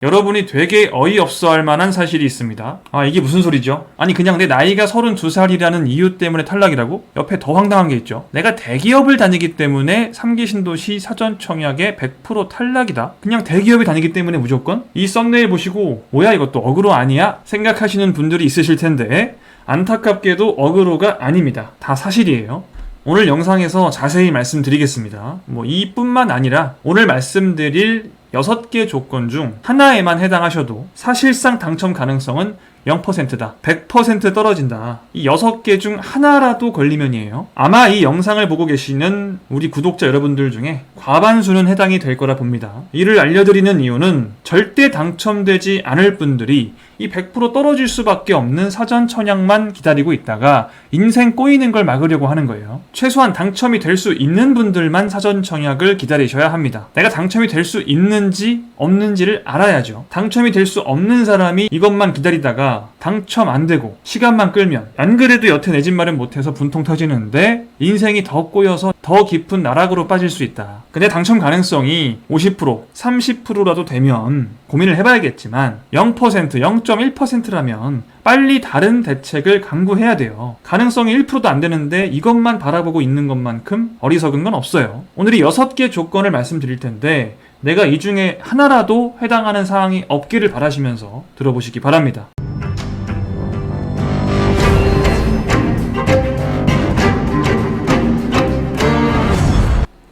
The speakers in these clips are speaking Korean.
여러분이 되게 어이없어 할 만한 사실이 있습니다. 아, 이게 무슨 소리죠? 아니, 그냥 내 나이가 32살이라는 이유 때문에 탈락이라고? 옆에 더 황당한 게 있죠. 내가 대기업을 다니기 때문에 3기 신도시 사전 청약에 100% 탈락이다. 그냥 대기업에 다니기 때문에 무조건? 이 썸네일 보시고 뭐야 이것도 어그로 아니야? 생각하시는 분들이 있으실 텐데 안타깝게도 어그로가 아닙니다. 다 사실이에요. 오늘 영상에서 자세히 말씀드리겠습니다. 이뿐만 아니라 오늘 말씀드릴 6개 조건 중 하나에만 해당하셔도 사실상 당첨 가능성은 0%다. 100% 떨어진다. 이 6개 중 하나라도 걸리면이에요. 아마 이 영상을 보고 계시는 우리 구독자 여러분들 중에 과반수는 해당이 될 거라 봅니다. 이를 알려드리는 이유는 절대 당첨되지 않을 분들이 이 100% 떨어질 수밖에 없는 사전 청약만 기다리고 있다가 인생 꼬이는 걸 막으려고 하는 거예요. 최소한 당첨이 될 수 있는 분들만 사전 청약을 기다리셔야 합니다. 내가 당첨이 될 수 있는지 없는지를 알아야죠. 당첨이 될 수 없는 사람이 이것만 기다리다가 당첨 안 되고 시간만 끌면 안 그래도 여태 내 집 마련 못해서 분통 터지는데 인생이 더 꼬여서 더 깊은 나락으로 빠질 수 있다. 근데 당첨 가능성이 50%, 30%라도 되면 고민을 해봐야겠지만 0%, 0.1%라면 빨리 다른 대책을 강구해야 돼요. 가능성이 1%도 안 되는데 이것만 바라보고 있는 것만큼 어리석은 건 없어요. 오늘 이 6개 조건을 말씀드릴 텐데 내가 이 중에 하나라도 해당하는 사항이 없기를 바라시면서 들어보시기 바랍니다.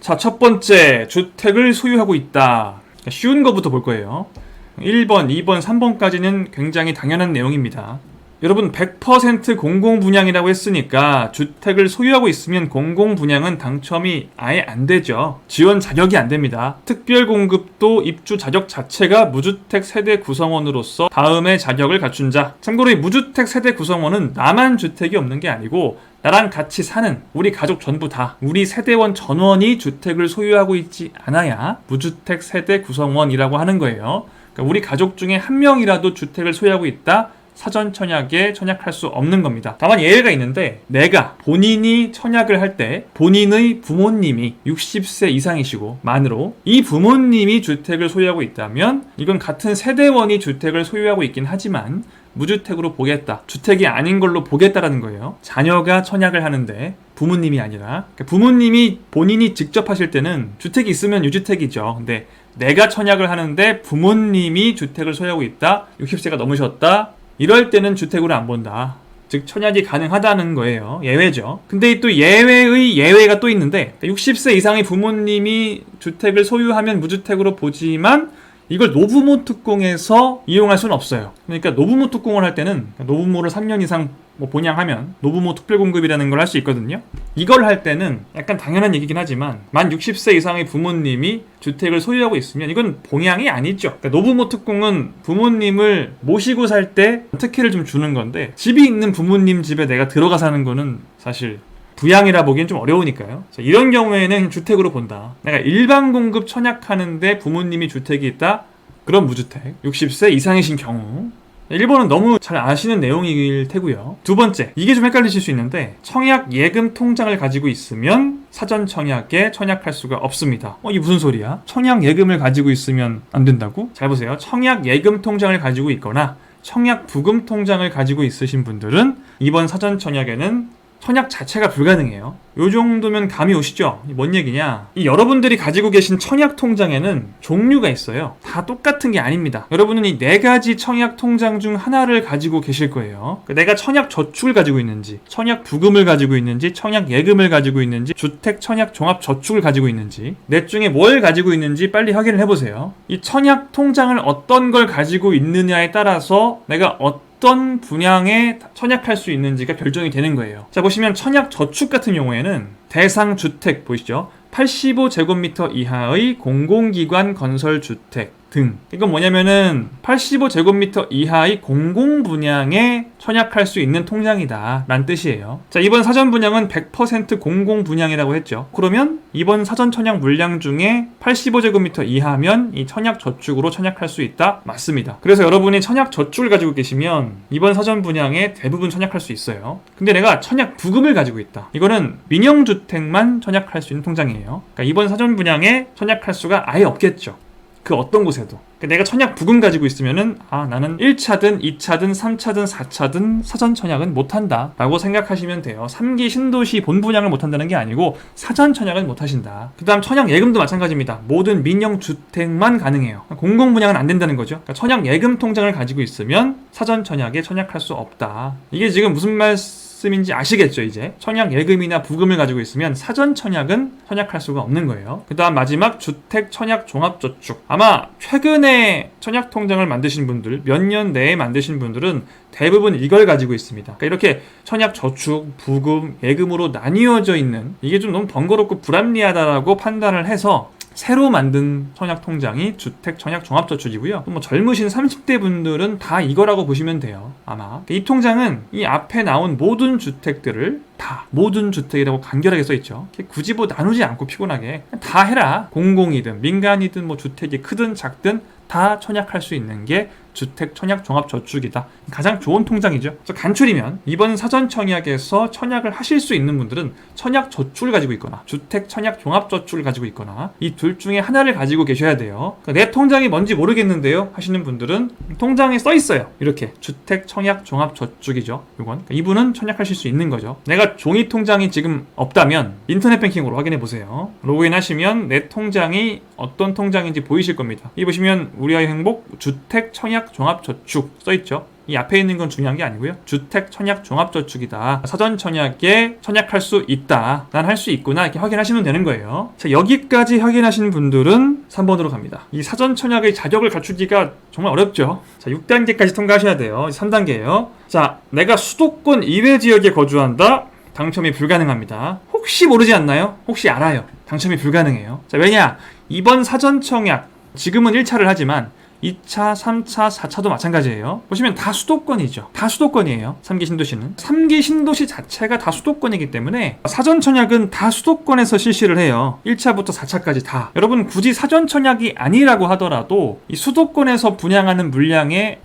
자, 첫 번째, 주택을 소유하고 있다. 쉬운 거부터 볼 거예요. 1번, 2번, 3번까지는 굉장히 당연한 내용입니다. 여러분 100% 공공분양이라고 했으니까 주택을 소유하고 있으면 공공분양은 당첨이 아예 안 되죠. 지원 자격이 안 됩니다. 특별공급도 입주 자격 자체가 무주택 세대 구성원으로서 다음에 자격을 갖춘 자. 참고로 이 무주택 세대 구성원은 나만 주택이 없는 게 아니고 나랑 같이 사는 우리 가족 전부 다 우리 세대원 전원이 주택을 소유하고 있지 않아야 무주택 세대 구성원이라고 하는 거예요. 그러니까 우리 가족 중에 한 명이라도 주택을 소유하고 있다? 사전 청약에 청약할 수 없는 겁니다. 다만 예외가 있는데 내가 본인이 청약을 할 때 본인의 부모님이 60세 이상이시고 만으로 이 부모님이 주택을 소유하고 있다면 이건 같은 세대원이 주택을 소유하고 있긴 하지만 무주택으로 보겠다. 주택이 아닌 걸로 보겠다라는 거예요. 자녀가 청약을 하는데 부모님이 아니라 그러니까 부모님이 본인이 직접 하실 때는 주택이 있으면 유주택이죠. 근데 내가 청약을 하는데 부모님이 주택을 소유하고 있다. 60세가 넘으셨다. 이럴 때는 주택으로 안 본다. 즉 청약이 가능하다는 거예요. 예외죠. 근데 또 예외의 예외가 또 있는데 60세 이상의 부모님이 주택을 소유하면 무주택으로 보지만 이걸 노부모 특공에서 이용할 수는 없어요. 그러니까 노부모 특공을 할 때는 노부모를 3년 이상 본양하면 노부모 특별공급이라는 걸 할 수 있거든요. 이걸 할 때는 약간 당연한 얘기긴 하지만 만 60세 이상의 부모님이 주택을 소유하고 있으면 이건 봉양이 아니죠. 그러니까 노부모 특공은 부모님을 모시고 살 때 특혜를 좀 주는 건데 집이 있는 부모님 집에 내가 들어가 사는 거는 사실 부양이라 보기엔 좀 어려우니까요. 이런 경우에는 주택으로 본다. 내가 일반 공급 청약하는데 부모님이 주택이 있다? 그럼 무주택. 60세 이상이신 경우. 1번은 너무 잘 아시는 내용일 테고요. 두 번째, 이게 좀 헷갈리실 수 있는데 청약 예금 통장을 가지고 있으면 사전 청약에 청약할 수가 없습니다. 이게 무슨 소리야? 청약 예금을 가지고 있으면 안 된다고? 잘 보세요. 청약 예금 통장을 가지고 있거나 청약 부금 통장을 가지고 있으신 분들은 이번 사전 청약에는 청약 자체가 불가능해요. 요 정도면 감이 오시죠? 뭔 얘기냐? 이 여러분들이 가지고 계신 청약 통장에는 종류가 있어요. 다 똑같은 게 아닙니다. 여러분은 이 4가지 청약 통장 중 하나를 가지고 계실 거예요. 내가 청약 저축을 가지고 있는지, 청약 부금을 가지고 있는지, 청약 예금을 가지고 있는지, 주택 청약 종합 저축을 가지고 있는지, 넷 중에 뭘 가지고 있는지 빨리 확인을 해보세요. 이 청약 통장을 어떤 걸 가지고 있느냐에 따라서 내가 어떤 분양에 청약할 수 있는지가 결정이 되는 거예요. 자, 보시면 청약 저축 같은 경우에는 대상 주택 보이시죠? 85제곱미터 이하의 공공기관 건설 주택 등. 이건 뭐냐면은 85제곱미터 이하의 공공분양에 청약할 수 있는 통장이다 라는 뜻이에요. 자, 이번 사전 분양은 100% 공공분양이라고 했죠. 그러면 이번 사전 청약 물량 중에 85제곱미터 이하면 이 청약 저축으로 청약할 수 있다? 맞습니다. 그래서 여러분이 청약 저축을 가지고 계시면 이번 사전 분양에 대부분 청약할 수 있어요. 근데 내가 청약 부금을 가지고 있다. 이거는 민영주택만 청약할 수 있는 통장이에요. 그러니까 이번 사전 분양에 청약할 수가 아예 없겠죠. 그 어떤 곳에도. 그러니까 내가 청약 부금 가지고 있으면은 나는 1차든 2차든 3차든 4차든 사전 청약은 못한다 라고 생각하시면 돼요. 3기 신도시 본 분양을 못한다는 게 아니고 사전 청약은 못하신다. 그 다음 청약 예금도 마찬가지입니다. 모든 민영주택만 가능해요. 공공 분양은 안 된다는 거죠. 그러니까 청약 예금 통장을 가지고 있으면 사전 청약에 청약할 수 없다. 이게 지금 무슨 말씀인지 아시겠죠? 이제 청약 예금이나 부금을 가지고 있으면 사전 청약은 청약할 수가 없는 거예요. 그 다음 마지막 주택 청약 종합저축. 아마 최근에 청약 통장을 만드신 분들, 몇 년 내에 만드신 분들은 대부분 이걸 가지고 있습니다. 그러니까 이렇게 청약 저축, 부금, 예금으로 나뉘어져 있는, 이게 좀 너무 번거롭고 불합리하다라고 판단을 해서 새로 만든 청약 통장이 주택 청약 종합저축이고요. 또 뭐 젊으신 30대 분들은 다 이거라고 보시면 돼요. 아마 이 통장은 이 앞에 나온 모든 주택들을 다 모든 주택이라고 간결하게 써있죠. 굳이 뭐 나누지 않고 피곤하게 다 해라. 공공이든 민간이든 뭐 주택이 크든 작든 다 청약할 수 있는 게 주택 청약 종합저축이다. 가장 좋은 통장이죠. 그래서 간추리면 이번 사전 청약에서 청약을 하실 수 있는 분들은 청약 저축을 가지고 있거나 주택 청약 종합저축을 가지고 있거나 이 둘 중에 하나를 가지고 계셔야 돼요. 그러니까 내 통장이 뭔지 모르겠는데요 하시는 분들은 통장에 써 있어요. 이렇게 주택 청약 종합저축이죠. 이건 그러니까 이분은 청약하실 수 있는 거죠. 내가 종이 통장이 지금 없다면 인터넷 뱅킹으로 확인해 보세요. 로그인 하시면 내 통장이 어떤 통장인지 보이실 겁니다. 이 보시면 우리의 행복 주택 청약 종합저축 써있죠. 이 앞에 있는 건 중요한 게 아니고요. 주택 청약 종합저축이다. 사전 청약에 청약할 수 있다. 난 할 수 있구나. 이렇게 확인하시면 되는 거예요. 자, 여기까지 확인하신 분들은 3번으로 갑니다. 이 사전 청약의 자격을 갖추기가 정말 어렵죠. 자, 6단계까지 통과하셔야 돼요. 3단계예요. 자, 내가 수도권 이외 지역에 거주한다. 당첨이 불가능합니다. 혹시 모르지 않나요? 혹시 알아요. 당첨이 불가능해요. 자, 왜냐? 이번 사전 청약 지금은 1차를 하지만 2차, 3차, 4차도 마찬가지예요. 보시면 다 수도권이죠. 다 수도권이에요. 3기 신도시는. 3기 신도시 자체가 다 수도권이기 때문에 사전 청약은 다 수도권에서 실시를 해요. 1차부터 4차까지 다. 여러분 굳이 사전 청약이 아니라고 하더라도 이 수도권에서 분양하는 물량의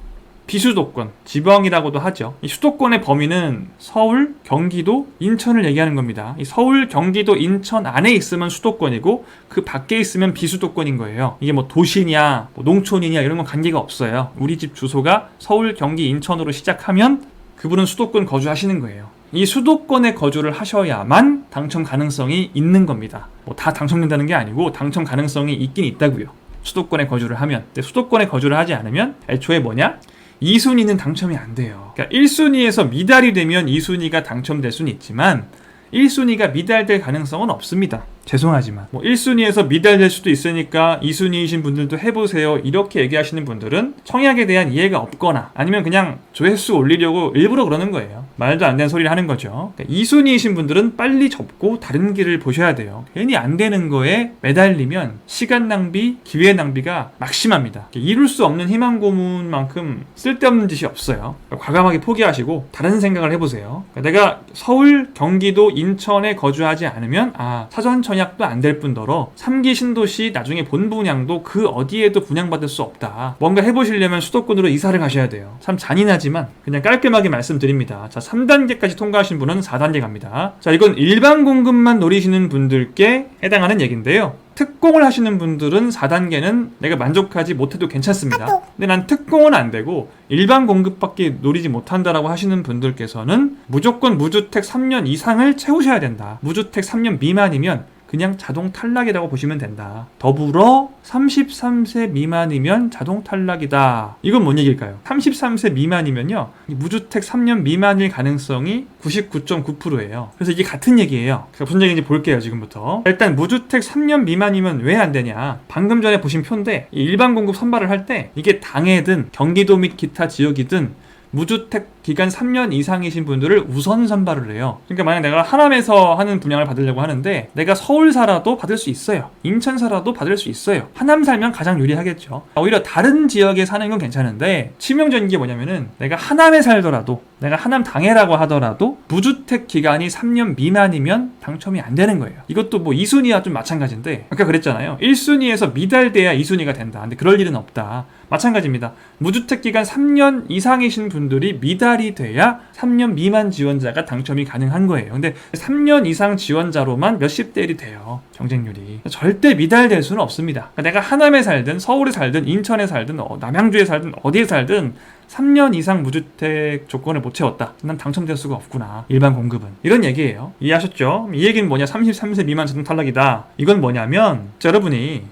비수도권, 지방이라고도 하죠. 이 수도권의 범위는 서울, 경기도, 인천을 얘기하는 겁니다. 이 서울, 경기도, 인천 안에 있으면 수도권이고 그 밖에 있으면 비수도권인 거예요. 이게 뭐 도시냐, 뭐 농촌이냐 이런 건 관계가 없어요. 우리 집 주소가 서울, 경기, 인천으로 시작하면 그분은 수도권 거주하시는 거예요. 이 수도권에 거주를 하셔야만 당첨 가능성이 있는 겁니다. 뭐 다 당첨된다는 게 아니고 당첨 가능성이 있긴 있다고요. 수도권에 거주를 하면. 근데 수도권에 거주를 하지 않으면 애초에 뭐냐? 2순위는 당첨이 안 돼요. 그러니까 1순위에서 미달이 되면 2순위가 당첨될 수는 있지만 1순위가 미달될 가능성은 없습니다. 죄송하지만 1순위에서 미달될 수도 있으니까 2순위이신 분들도 해보세요 이렇게 얘기하시는 분들은 청약에 대한 이해가 없거나 아니면 그냥 조회수 올리려고 일부러 그러는 거예요. 말도 안 되는 소리를 하는 거죠. 그러니까 2순위이신 분들은 빨리 접고 다른 길을 보셔야 돼요. 괜히 안 되는 거에 매달리면 시간 낭비, 기회 낭비가 막심합니다. 이룰 수 없는 희망 고문만큼 쓸데없는 짓이 없어요. 그러니까 과감하게 포기하시고 다른 생각을 해보세요. 그러니까 내가 서울, 경기도, 인천에 거주하지 않으면 사전 청약도 안 될 뿐더러 3기 신도시 나중에 본 분양도 그 어디에도 분양받을 수 없다. 뭔가 해보시려면 수도권으로 이사를 가셔야 돼요. 참 잔인하지만 그냥 깔끔하게 말씀드립니다. 자, 3단계까지 통과하신 분은 4단계 갑니다. 자, 이건 일반 공급만 노리시는 분들께 해당하는 얘기인데요. 특공을 하시는 분들은 4단계는 내가 만족하지 못해도 괜찮습니다. 근데 난 특공은 안 되고 일반 공급밖에 노리지 못한다라고 하시는 분들께서는 무조건 무주택 3년 이상을 채우셔야 된다. 무주택 3년 미만이면 그냥 자동 탈락이라고 보시면 된다. 더불어 33세 미만이면 자동 탈락이다. 이건 뭔 얘기일까요? 33세 미만이면요 무주택 3년 미만일 가능성이 99.9%예요. 그래서 이게 같은 얘기예요. 무슨 얘기인지 볼게요. 지금부터. 일단 무주택 3년 미만이면 왜 안 되냐. 방금 전에 보신 표인데 일반 공급 선발을 할 때 이게 당해든 경기도 및 기타 지역이든 무주택 기간 3년 이상이신 분들을 우선 선발을 해요. 그러니까 만약 내가 하남에서 하는 분양을 받으려고 하는데 내가 서울 살아도 받을 수 있어요. 인천 살아도 받을 수 있어요. 하남 살면 가장 유리하겠죠. 오히려 다른 지역에 사는 건 괜찮은데 치명적인 게 뭐냐면은 내가 하남에 살더라도 내가 하남 당해라고 하더라도 무주택 기간이 3년 미만이면 당첨이 안 되는 거예요. 이것도 뭐 2순위와 좀 마찬가지인데 아까 그랬잖아요. 1순위에서 미달돼야 2순위가 된다. 근데 그럴 일은 없다. 마찬가지입니다. 무주택 기간 3년 이상이신 분들이 미달이 돼야 3년 미만 지원자가 당첨이 가능한 거예요. 근데 3년 이상 지원자로만 몇십 대 1이 돼요. 경쟁률이. 절대 미달될 수는 없습니다. 그러니까 내가 하남에 살든 서울에 살든 인천에 살든 남양주에 살든 어디에 살든 3년 이상 무주택 조건을 못 채웠다. 난 당첨될 수가 없구나. 일반 공급은. 이런 얘기예요. 이해하셨죠? 이 얘기는 뭐냐? 33세 미만 자동 탈락이다. 이건 뭐냐면 여러분이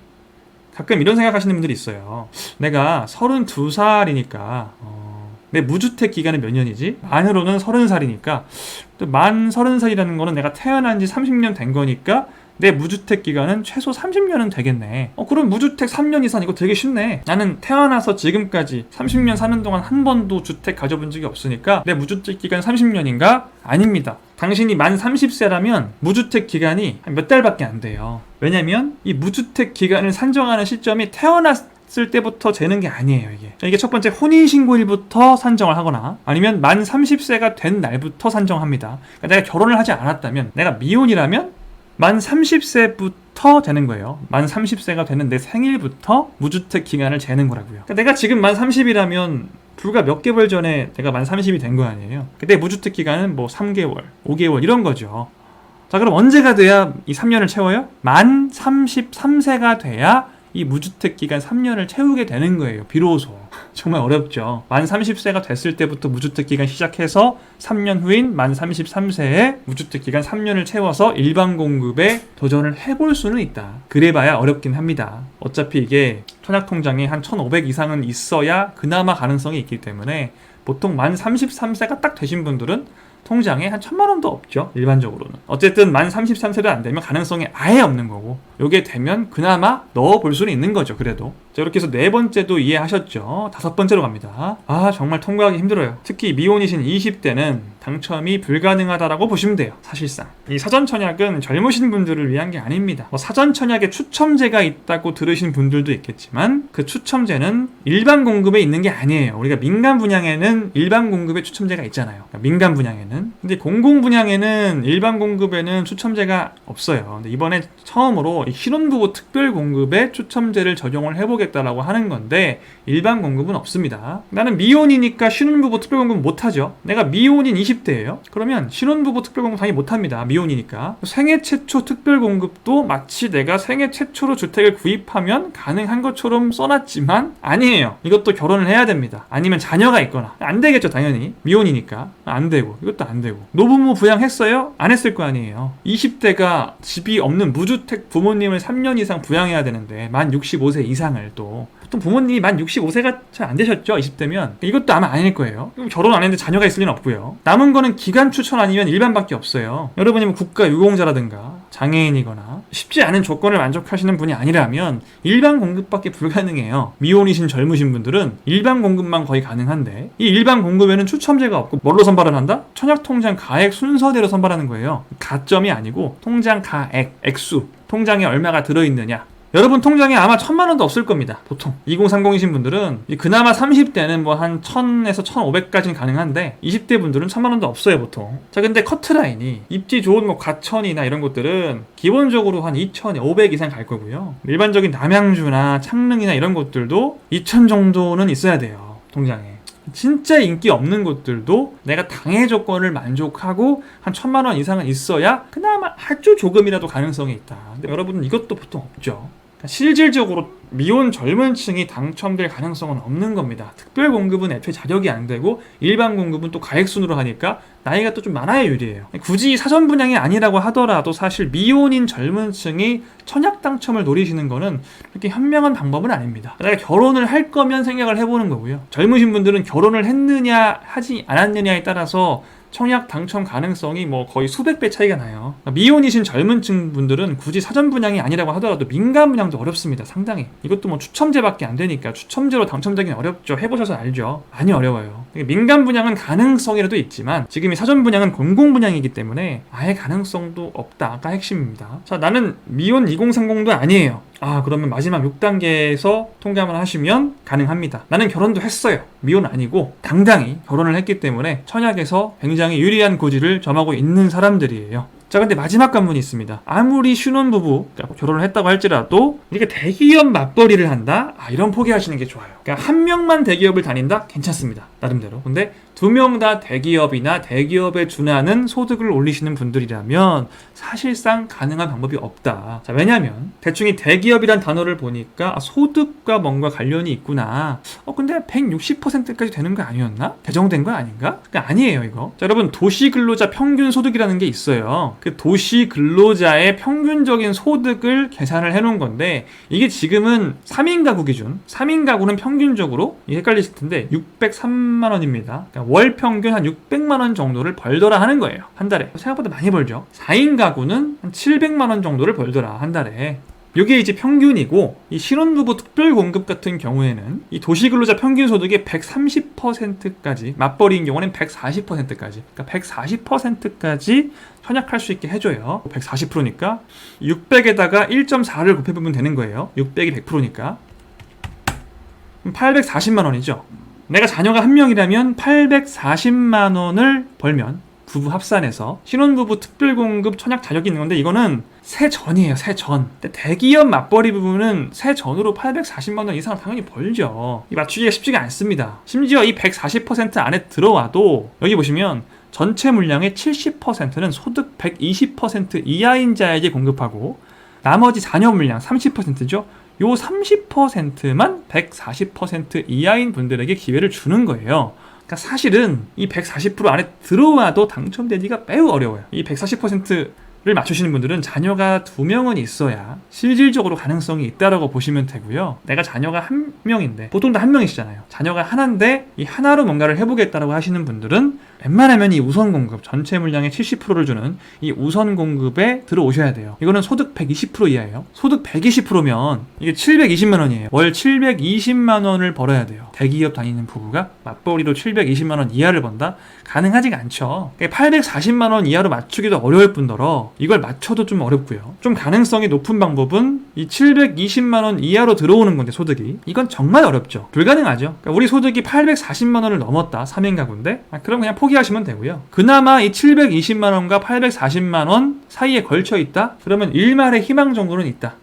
가끔 이런 생각하시는 분들이 있어요. 내가 32살이니까 내 무주택 기간은 몇 년이지? 만으로는 30살이니까 또 만 30살이라는 거는 내가 태어난 지 30년 된 거니까 내 무주택 기간은 최소 30년은 되겠네. 그럼 무주택 3년 이상 이거 되게 쉽네. 나는 태어나서 지금까지 30년 사는 동안 한 번도 주택 가져본 적이 없으니까 내 무주택 기간 30년인가? 아닙니다. 당신이 만 30세라면 무주택 기간이 몇 달밖에 안 돼요. 왜냐면 이 무주택 기간을 산정하는 시점이 태어났을 때부터 재는 게 아니에요. 이게 첫 번째 혼인신고일부터 산정을 하거나 아니면 만 30세가 된 날부터 산정합니다. 그러니까 내가 결혼을 하지 않았다면, 내가 미혼이라면 만 30세부터 되는 거예요. 만 30세가 되는 내 생일부터 무주택 기간을 재는 거라고요. 그러니까 내가 지금 만 30이라면 불과 몇 개월 전에 내가 만 30이 된 거 아니에요. 근데 무주택 기간은 뭐 3개월, 5개월 이런 거죠. 자, 그럼 언제가 돼야 이 3년을 채워요? 만 33세가 돼야 이 무주택 기간 3년을 채우게 되는 거예요. 비로소. 정말 어렵죠. 만 30세가 됐을 때부터 무주택 기간 시작해서 3년 후인 만 33세에 무주택 기간 3년을 채워서 일반 공급에 도전을 해볼 수는 있다. 그래봐야 어렵긴 합니다. 어차피 이게 청약통장에 한 1,500 이상은 있어야 그나마 가능성이 있기 때문에 보통 만 33세가 딱 되신 분들은 통장에 한 1,000만 원도 없죠. 일반적으로는. 어쨌든 만 33세도 안 되면 가능성이 아예 없는 거고, 요게 되면 그나마 넣어볼 수는 있는 거죠. 그래도. 자, 이렇게 해서 네 번째도 이해하셨죠. 다섯 번째로 갑니다. 정말 통과하기 힘들어요. 특히 미혼이신 20대는 당첨이 불가능하다라고 보시면 돼요. 사실상 이 사전청약은 젊으신 분들을 위한 게 아닙니다. 사전청약에 추첨제가 있다고 들으신 분들도 있겠지만 그 추첨제는 일반 공급에 있는 게 아니에요. 우리가 민간 분양에는 일반 공급에 추첨제가 있잖아요. 민간 분양에는. 근데 공공 분양에는 일반 공급에는 추첨제가 없어요. 근데 이번에 처음으로 신혼부부 특별 공급에 추첨제를 적용을 해보겠다라고 하는 건데 일반 공급은 없습니다. 나는 미혼이니까 신혼부부 특별 공급 못하죠. 내가 미혼인 20대예요. 그러면 신혼부부 특별 공급 당연히 못합니다. 미혼이니까. 생애 최초 특별 공급도 마치 내가 생애 최초로 주택을 구입하면 가능한 것처럼 써놨지만 아니에요. 이것도 결혼을 해야 됩니다. 아니면 자녀가 있거나. 안 되겠죠, 당연히. 미혼이니까. 안 되고, 이것도 안 되고. 노부모 부양했어요? 안 했을 거 아니에요. 20대가 집이 없는 무주택 부모님을 3년 이상 부양해야 되는데 만 65세 이상을 또 보통 부모님이 만 65세가 잘 안 되셨죠? 20대면. 이것도 아마 아닐 거예요. 결혼 안 했는데 자녀가 있을 리는 없고요. 남은 거는 기간 추천 아니면 일반밖에 없어요. 여러분이 뭐 국가 유공자라든가 장애인이거나 쉽지 않은 조건을 만족하시는 분이 아니라면 일반 공급밖에 불가능해요. 미혼이신 젊으신 분들은 일반 공급만 거의 가능한데 이 일반 공급에는 추첨제가 없고 뭘로 선발을 한다? 청약통장 가액 순서대로 선발하는 거예요. 가점이 아니고 통장 가액, 액수, 통장에 얼마가 들어있느냐. 여러분 통장에 아마 1,000만 원도 없을 겁니다. 보통 2030이신 분들은 그나마 30대는 뭐 한 1,000에서 1,500까지는 가능한데 20대 분들은 1,000만 원도 없어요 보통. 자, 근데 커트라인이 입지 좋은 뭐 과천이나 이런 곳들은 기본적으로 한 2,500 이상 갈 거고요. 일반적인 남양주나 창릉이나 이런 곳들도 2,000 정도는 있어야 돼요 통장에. 진짜 인기 없는 곳들도 내가 당해 조건을 만족하고 한 1,000만 원 이상은 있어야 그나마 아주 조금이라도 가능성이 있다. 근데 여러분은 이것도 보통 없죠. 실질적으로 미혼 젊은 층이 당첨될 가능성은 없는 겁니다. 특별 공급은 애초에 자격이 안 되고 일반 공급은 또 가액순으로 하니까 나이가 또 좀 많아야 유리해요. 굳이 사전 분양이 아니라고 하더라도 사실 미혼인 젊은 층이 청약 당첨을 노리시는 거는 그렇게 현명한 방법은 아닙니다. 내가 결혼을 할 거면 생각을 해보는 거고요. 젊으신 분들은 결혼을 했느냐 하지 않았느냐에 따라서 청약 당첨 가능성이 뭐 거의 수백 배 차이가 나요. 미혼이신 젊은 층 분들은 굳이 사전 분양이 아니라고 하더라도 민간 분양도 어렵습니다. 상당히. 이것도 뭐 추첨제밖에 안 되니까 추첨제로 당첨되긴 어렵죠. 해보셔서 알죠. 많이 어려워요. 민간 분양은 가능성이라도 있지만 지금 이 사전 분양은 공공 분양이기 때문에 아예 가능성도 없다가 핵심입니다. 자, 나는 미혼 2030도 아니에요. 그러면 마지막 6단계에서 통감을 하시면 가능합니다. 나는 결혼도 했어요. 미혼 아니고 당당히 결혼을 했기 때문에 청약에서 굉장히 유리한 고지를 점하고 있는 사람들이에요. 자, 근데 마지막 관문이 있습니다. 아무리 신혼부부, 그러니까 결혼을 했다고 할지라도 이렇게 대기업 맞벌이를 한다? 이런 포기하시는 게 좋아요. 그러니까 한 명만 대기업을 다닌다? 괜찮습니다. 나름대로. 근데 2명 다 대기업이나 대기업에 준하는 소득을 올리시는 분들이라면 사실상 가능한 방법이 없다. 자, 왜냐면 대충 이 대기업이란 단어를 보니까 소득과 뭔가 관련이 있구나. 근데 160%까지 되는 거 아니었나? 배정된 거 아닌가? 그러니까 아니에요, 이거. 자, 여러분, 도시근로자 평균 소득이라는 게 있어요. 그 도시근로자의 평균적인 소득을 계산을 해놓은 건데 이게 지금은 3인 가구 기준, 3인 가구는 평균적으로 헷갈리실 텐데 603만 원입니다. 그러니까 월 평균 한 600만 원 정도를 벌더라 하는 거예요. 한 달에. 생각보다 많이 벌죠. 4인 가구는 한 700만 원 정도를 벌더라 한 달에. 이게 이제 평균이고, 이 신혼부부 특별공급 같은 경우에는 이 도시근로자 평균 소득의 130%까지, 맞벌이인 경우는 140%까지, 그러니까 140%까지 현약할 수 있게 해줘요. 140%니까 600에다가 1.4를 곱해보면 되는 거예요. 600이 100%니까 840만 원이죠. 내가 자녀가 한 명이라면 840만 원을 벌면 부부 합산해서 신혼부부 특별공급 청약 자격이 있는 건데 이거는 세전이에요. 세전. 근데 대기업 맞벌이 부분은 세전으로 840만 원 이상을 당연히 벌죠. 이 맞추기가 쉽지가 않습니다. 심지어 이 140% 안에 들어와도 여기 보시면 전체 물량의 70%는 소득 120% 이하인 자에게 공급하고 나머지 자녀 물량 30%죠. 요 30%만 140% 이하인 분들에게 기회를 주는 거예요. 그러니까 사실은 이 140% 안에 들어와도 당첨되기가 매우 어려워요. 이 140%를 맞추시는 분들은 자녀가 2명은 있어야 실질적으로 가능성이 있다라고 보시면 되고요. 내가 자녀가 1명인데 보통 다 1명이시잖아요. 자녀가 하나인데 이 하나로 뭔가를 해보겠다라고 하시는 분들은 웬만하면 이 우선 공급, 전체 물량의 70%를 주는 이 우선 공급에 들어오셔야 돼요. 이거는 소득 120% 이하예요. 소득 120%면 이게 720만 원이에요. 월 720만 원을 벌어야 돼요. 대기업 다니는 부부가 맞벌이로 720만 원 이하를 번다? 가능하지가 않죠. 840만 원 이하로 맞추기도 어려울 뿐더러 이걸 맞춰도 좀 어렵고요. 좀 가능성이 높은 방법은 이 720만 원 이하로 들어오는 건데 소득이 이건 정말 어렵죠. 불가능하죠. 그러니까 우리 소득이 840만 원을 넘었다. 3인 가구인데 그럼 그냥 포기하시면 되고요. 그나마 이 720만 원과 840만 원 사이에 걸쳐 있다? 그러면 일말의 희망 정도는 있다.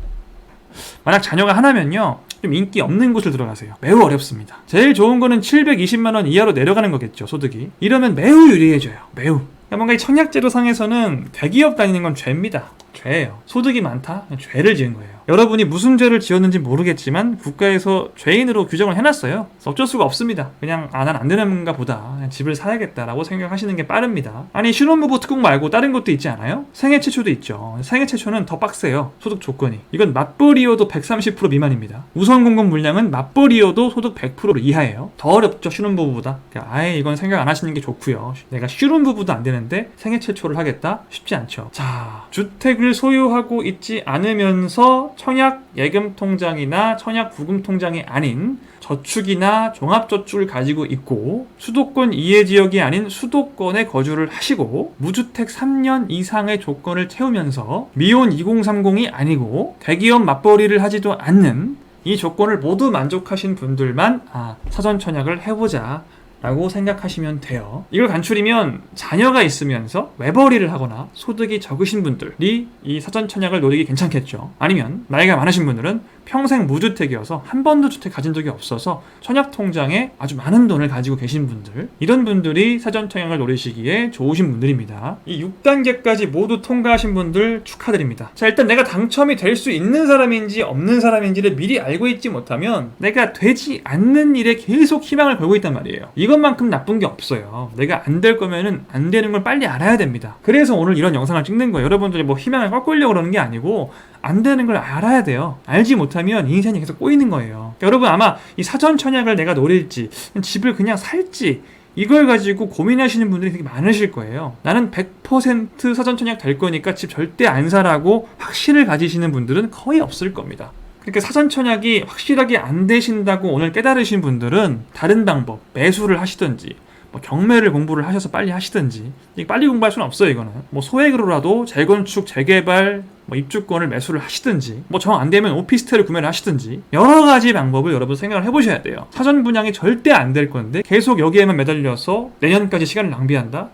만약 자녀가 하나면요. 좀 인기 없는 곳을 들어가세요. 매우 어렵습니다. 제일 좋은 거는 720만 원 이하로 내려가는 거겠죠, 소득이. 이러면 매우 유리해져요. 매우. 그러니까 뭔가 이 청약제도 상에서는 대기업 다니는 건 죄입니다. 죄예요. 소득이 많다? 죄를 지은 거예요. 여러분이 무슨 죄를 지었는지 모르겠지만 국가에서 죄인으로 규정을 해놨어요. 그래서 어쩔 수가 없습니다. 그냥 난 안 되는가 보다. 그냥 집을 사야겠다라고 생각하시는 게 빠릅니다. 아니 신혼부부 특공 말고 다른 것도 있지 않아요? 생애 최초도 있죠. 생애 최초는 더 빡세요. 소득 조건이. 이건 맞벌이여도 130% 미만입니다. 우선 공급 물량은 맞벌이여도 소득 100% 이하예요. 더 어렵죠, 신혼부부보다. 그러니까 아예 이건 생각 안 하시는 게 좋고요. 내가 신혼부부도 안 되는데 생애 최초를 하겠다? 쉽지 않죠. 자, 주택을 소유하고 있지 않으면서 청약 예금 통장이나 청약 부금 통장이 아닌 저축이나 종합저축을 가지고 있고 수도권 이해 지역이 아닌 수도권에 거주를 하시고 무주택 3년 이상의 조건을 채우면서 미혼 2030이 아니고 대기업 맞벌이를 하지도 않는 이 조건을 모두 만족하신 분들만 사전 청약을 해보자 라고 생각하시면 돼요. 이걸 간추리면 자녀가 있으면서 외벌이를 하거나 소득이 적으신 분들이 이 사전 청약을 노리기 괜찮겠죠. 아니면 나이가 많으신 분들은 평생 무주택이어서 한 번도 주택 가진 적이 없어서 청약 통장에 아주 많은 돈을 가지고 계신 분들, 이런 분들이 사전 청약을 노리시기에 좋으신 분들입니다. 이 6단계까지 모두 통과하신 분들 축하드립니다. 자, 일단 내가 당첨이 될 수 있는 사람인지 없는 사람인지를 미리 알고 있지 못하면 내가 되지 않는 일에 계속 희망을 걸고 있단 말이에요. 이것만큼 나쁜 게 없어요. 내가 안 될 거면은 안 되는 걸 빨리 알아야 됩니다. 그래서 오늘 이런 영상을 찍는 거예요. 여러분들이 뭐 희망을 꺾으려고 그러는 게 아니고 안 되는 걸 알아야 돼요. 알지 못하면 인생이 계속 꼬이는 거예요. 그러니까 여러분 아마 이 사전 청약을 내가 노릴지 집을 그냥 살지 이걸 가지고 고민하시는 분들이 되게 많으실 거예요. 나는 100% 사전 청약 될 거니까 집 절대 안 사라고 확신을 가지시는 분들은 거의 없을 겁니다. 그러니까 사전 청약이 확실하게 안 되신다고 오늘 깨달으신 분들은 다른 방법, 매수를 하시든지 뭐 경매를 공부를 하셔서 빨리 하시든지, 빨리 공부할 수는 없어요. 이거는 뭐 소액으로라도 재건축, 재개발, 뭐 입주권을 매수를 하시든지, 뭐 정 안 되면 오피스텔을 구매를 하시든지, 여러 가지 방법을 여러분 생각을 해보셔야 돼요. 사전 분양이 절대 안 될 건데 계속 여기에만 매달려서 내년까지 시간을 낭비한다?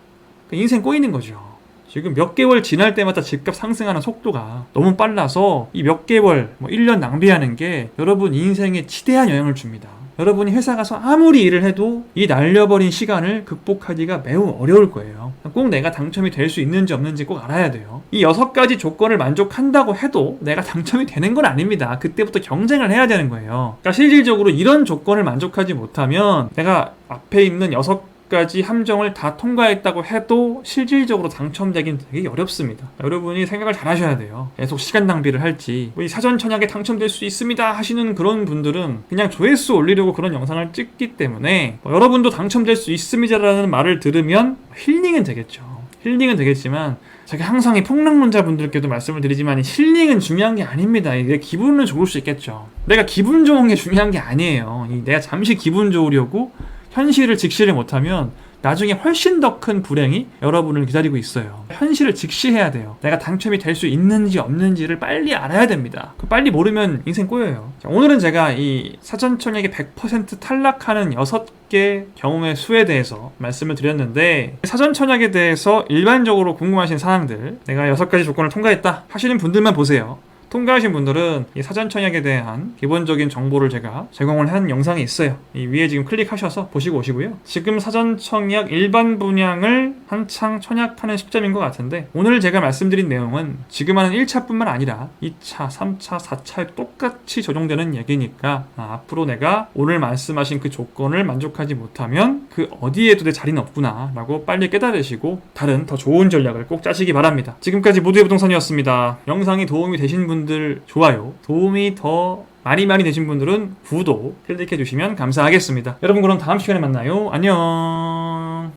인생 꼬이는 거죠. 지금 몇 개월 지날 때마다 집값 상승하는 속도가 너무 빨라서 이 몇 개월, 뭐 1년 낭비하는 게 여러분 인생에 지대한 영향을 줍니다. 여러분이 회사 가서 아무리 일을 해도 이 날려버린 시간을 극복하기가 매우 어려울 거예요. 꼭 내가 당첨이 될 수 있는지 없는지 꼭 알아야 돼요. 이 6가지 조건을 만족한다고 해도 내가 당첨이 되는 건 아닙니다. 그때부터 경쟁을 해야 되는 거예요. 그러니까 실질적으로 이런 조건을 만족하지 못하면 내가 앞에 있는 6가지 함정을 다 통과했다고 해도 실질적으로 당첨되긴 되게 어렵습니다. 여러분이 생각을 잘 하셔야 돼요. 계속 시간 낭비를 할지, 이 사전 청약에 당첨될 수 있습니다 하시는 그런 분들은 그냥 조회수 올리려고 그런 영상을 찍기 때문에 여러분도 당첨될 수 있습니다 라는 말을 들으면 힐링은 되겠죠. 힐링은 되겠지만 제가 항상 이 폭락론자분들께도 말씀을 드리지만 힐링은 중요한 게 아닙니다. 내 기분은 좋을 수 있겠죠. 내가 기분 좋은 게 중요한 게 아니에요. 내가 잠시 기분 좋으려고 현실을 직시를 못하면 나중에 훨씬 더 큰 불행이 여러분을 기다리고 있어요. 현실을 직시해야 돼요. 내가 당첨이 될 수 있는지 없는지를 빨리 알아야 됩니다. 빨리 모르면 인생 꼬여요. 자, 오늘은 제가 이 사전청약에 100% 탈락하는 6개 경우의 수에 대해서 말씀을 드렸는데, 사전청약에 대해서 일반적으로 궁금하신 사항들, 내가 6가지 조건을 통과했다 하시는 분들만 보세요. 통과하신 분들은 이 사전청약에 대한 기본적인 정보를 제가 제공을 한 영상이 있어요. 이 위에 지금 클릭하셔서 보시고 오시고요. 지금 사전청약 일반 분양을 한창 청약하는 시점인 것 같은데, 오늘 제가 말씀드린 내용은 지금 하는 1차뿐만 아니라 2차, 3차, 4차에 똑같이 적용되는 얘기니까 앞으로 내가 오늘 말씀하신 그 조건을 만족하지 못하면 그 어디에도 내 자리는 없구나 라고 빨리 깨달으시고 다른 더 좋은 전략을 꼭 짜시기 바랍니다. 지금까지 모두의 부동산이었습니다. 영상이 도움이 되신 분들 좋아요, 도움이 더 많이 되신 분들은 구독 클릭해 주시면 감사하겠습니다. 여러분 그럼 다음 시간에 만나요. 안녕.